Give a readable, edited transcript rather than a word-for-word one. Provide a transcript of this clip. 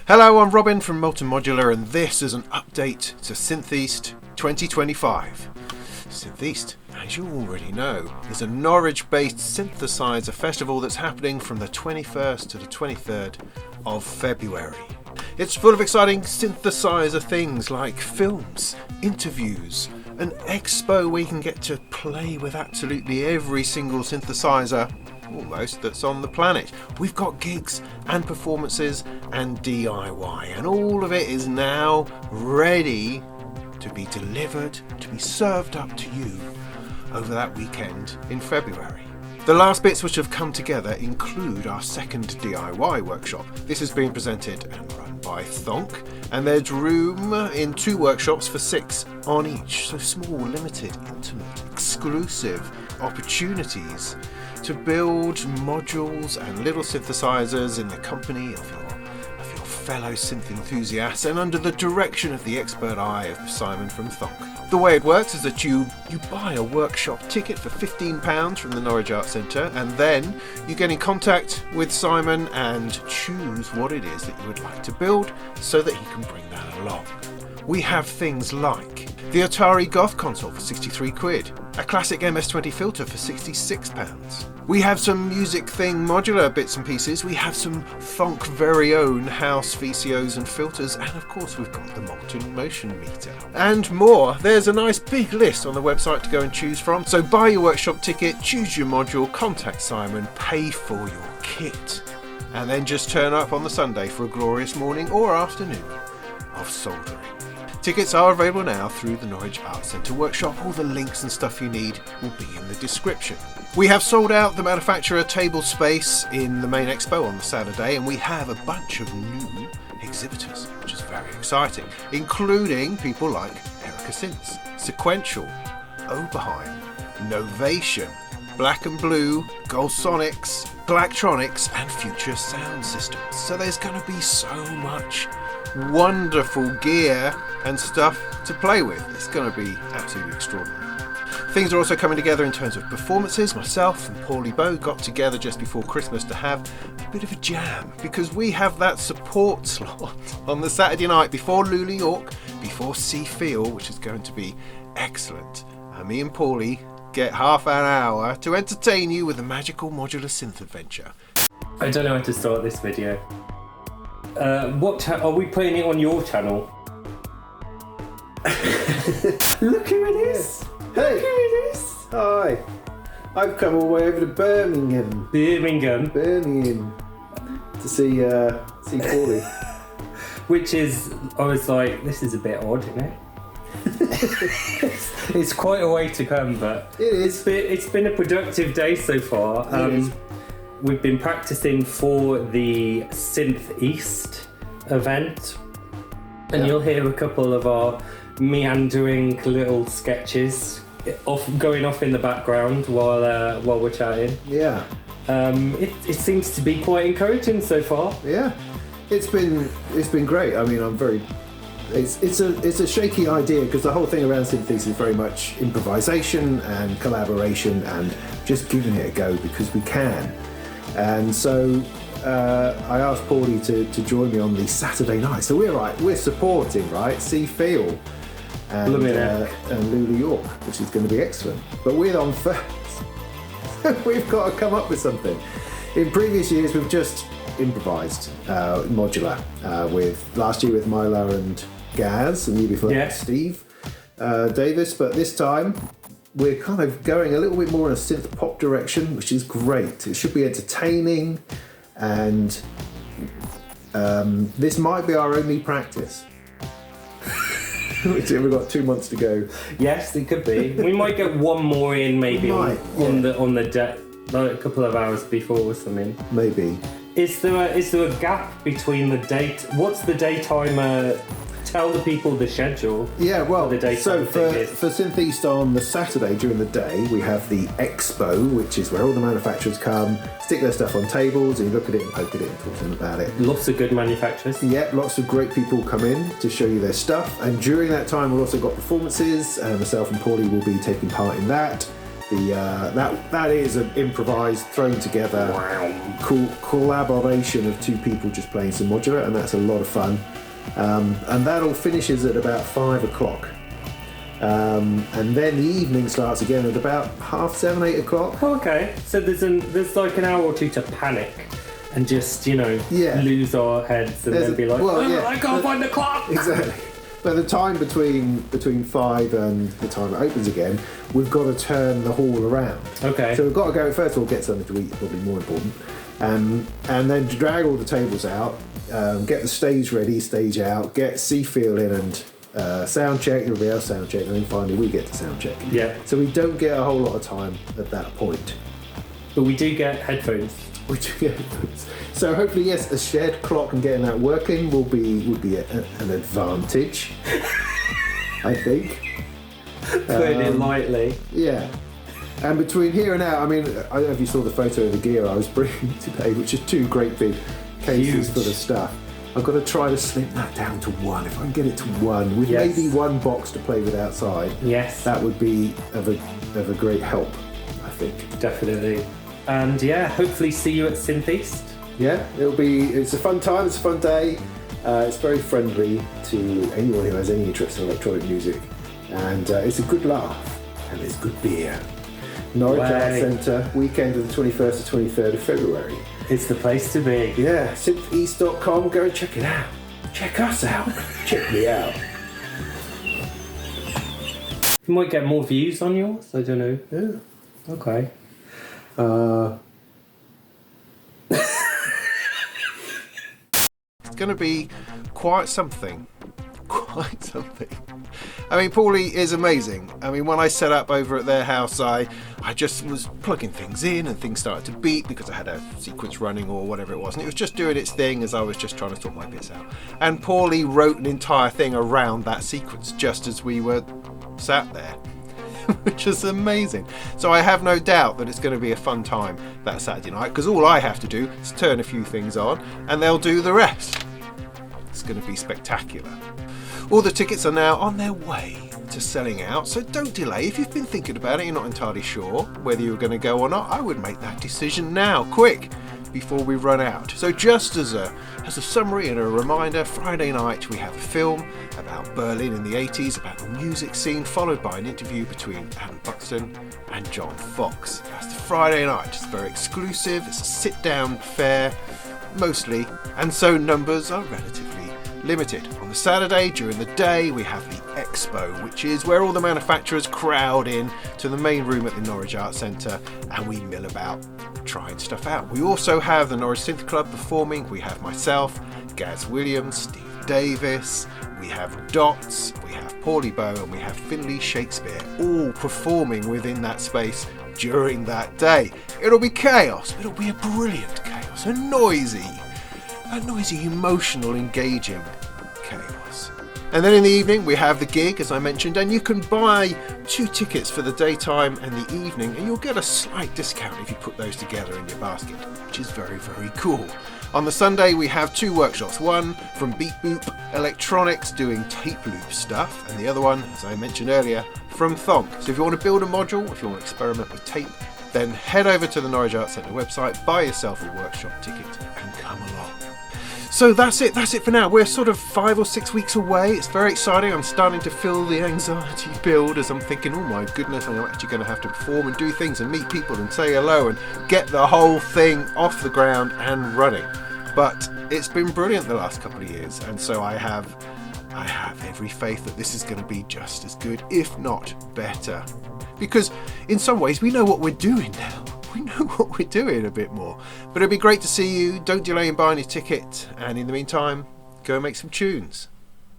Hello, I'm Robin from Molten Modular, and this is an update to Synth East 2025. Synth East, as you already know, is a Norwich-based synthesizer festival that's happening from the 21st to the 23rd of February. It's full of exciting synthesizer things like films, interviews, an expo where you can get to play with absolutely every single synthesizer almost that's on the planet. We've got gigs and performances and DIY, and all of it is now ready to be delivered, to be served up to you over that weekend in February. The last bits which have come together include our second DIY workshop. This is being presented and run by Thonk, and there's room in 2 workshops for 6 on each. So small, limited, intimate, exclusive opportunities to build modules and little synthesizers in the company of your fellow synth enthusiasts and under the direction of the expert eye of Simon from Thonk. The way it works is that you buy a workshop ticket for £15 from the Norwich Arts Centre, and then you get in contact with Simon and choose what it is that you would like to build so that he can bring that along. We have things like the Atari Goth console for 63 quid, a classic MS-20 filter for £66. We have some music thing modular bits and pieces, we have some Thonk very own house VCOs and filters, and of course we've got the Molten Motion meter. And more. There's a nice big list on the website to go and choose from, so buy your workshop ticket, choose your module, contact Simon, pay for your kit, and then just turn up on the Sunday for a glorious morning or afternoon of soldering. Tickets are available now through the Norwich Arts Centre workshop. All the links and stuff you need will be in the description. We have sold out the manufacturer table space in the main expo on the Saturday, and we have a bunch of new exhibitors, which is very exciting, including people like Erica Synth, Sequential, Oberheim, Novation, Black and Blue, Golsonics, Blacktronics, and Future Sound Systems. So there's going to be so much wonderful gear and stuff to play with. It's going to be absolutely extraordinary. Things are also coming together in terms of performances. Myself and Paulie Bow got together just before Christmas to have a bit of a jam, because we have that support slot on the Saturday night before Lulu York, before Sea Feel, which is going to be excellent. And me and Paulie get half an hour to entertain you with a magical modular synth adventure. I don't know how to start this video. Are we playing it on your channel? Look who it is! Hey! Look who it is! Hi! I've come all the way over to Birmingham to see Paulie. Which is, I was like, this is a bit odd, isn't it? It's quite a way to come, but It is. It's been a productive day so far. We've been practicing for the Synth East event, and you'll hear a couple of our meandering little sketches going off in the background while we're chatting. Yeah. It seems to be quite encouraging so far. Yeah. It's been great. I mean, it's a shaky idea, because the whole thing around Synth East is very much improvisation and collaboration and just giving it a go because we can. And so I asked Paulie to join me on the Saturday night. So we're supporting, right? Sea Feel and Lulu York, which is going to be excellent. But we're on first. We've got to come up with something. In previous years, we've just improvised modular. With last year with Myla and Gaz, and the year before Steve Davis. But this time, we're kind of going a little bit more in a synth pop direction, which is great. It should be entertaining, and this might be our only practice. We've got 2 months to go. Yes, it could be. We might get one more in, maybe on the deck, like a couple of hours before or something. Maybe. Is there a gap between the date? What's the daytime? Tell the people the schedule. Yeah, well, so for Synth East on the Saturday during the day, we have the Expo, which is where all the manufacturers come, stick their stuff on tables, and you look at it and poke at it and talk to them about it. Lots of good manufacturers. Yeah, lots of great people come in to show you their stuff, and during that time we've also got performances, and myself and Paulie will be taking part in that. That is an improvised, thrown together, collaboration of two people just playing some modular, and that's a lot of fun. And that all finishes at about 5 o'clock. And then the evening starts again at about 7:30, 8 o'clock. Oh, okay. So there's like an hour or two to panic and just, lose our heads and then be like, I can't find the clock! Exactly. But the time between 5 and the time it opens again, we've got to turn the hall around. Okay. So we've got to go, first of all, get something to eat, probably more important. And then drag all the tables out, get the stage ready, stage out, get Seafield in and sound check, everybody else sound check, and then finally we get to sound check. Yeah. So we don't get a whole lot of time at that point. But we do get headphones. We do get headphones. So hopefully, yes, a shared clock and getting that working would be an advantage. I think. Putting it lightly. Yeah. And between here and out, I mean, I don't know if you saw the photo of the gear I was bringing today, which is 2 great big cases full of stuff. I've got to try to slim that down to 1. If I can get it to 1, with maybe 1 box to play with outside, that would be of a great help, I think. Definitely. And hopefully see you at Synth East. Yeah, it's a fun time, it's a fun day. It's very friendly to anyone who has any interest in electronic music. And it's a good laugh, and it's good beer. Norwich Arts Centre, weekend of the 21st to 23rd of February. It's the place to be. Yeah, syntheast.com, go and check it out. Check us out. Check me out. You might get more views on yours, I don't know. Yeah. Okay. It's going to be quite something. Quite something. I mean, Paulie is amazing. I mean, when I set up over at their house, I just was plugging things in and things started to beep because I had a sequence running or whatever it was. And it was just doing its thing as I was just trying to sort my bits out. And Paulie wrote an entire thing around that sequence just as we were sat there, which is amazing. So I have no doubt that it's going to be a fun time that Saturday night, because all I have to do is turn a few things on and they'll do the rest. It's going to be spectacular. All the tickets are now on their way to selling out, so don't delay. If you've been thinking about it, you're not entirely sure whether you're going to go or not, I would make that decision now, quick, before we run out. So just as a summary and a reminder, Friday night we have a film about Berlin in the 80s, about the music scene, followed by an interview between Adam Buxton and John Fox. That's the Friday night. It's very exclusive. It's a sit-down fare, mostly, and so numbers are relatively limited. On the Saturday, during the day, we have the Expo, which is where all the manufacturers crowd in to the main room at the Norwich Arts Centre and we mill about trying stuff out. We also have the Norwich Synth Club performing. We have myself, Gaz Williams, Steve Davis, we have Dots, we have Paulie Bow, and we have Finley Shakespeare, all performing within that space during that day. It'll be chaos, but it'll be a brilliant chaos, a noisy, emotional, engaging chaos. And then in the evening we have the gig, as I mentioned, and you can buy 2 tickets for the daytime and the evening, and you'll get a slight discount if you put those together in your basket, which is very, very cool. On the Sunday we have 2 workshops, one from Beat Boop Electronics doing tape loop stuff, and the other one, as I mentioned earlier, from Thonk. So if you want to build a module, if you want to experiment with tape, then head over to the Norwich Arts Centre website, buy yourself a workshop ticket and come along. So that's it for now. We're sort of 5 or 6 weeks away. It's very exciting. I'm starting to feel the anxiety build as I'm thinking, oh my goodness, I'm actually going to have to perform and do things and meet people and say hello and get the whole thing off the ground and running. But it's been brilliant the last couple of years, and so I have every faith that this is going to be just as good, if not better. Because in some ways we know what we're doing now. We know what we're doing a bit more. But it'd be great to see you. Don't delay in buying your ticket. And in the meantime, go and make some tunes.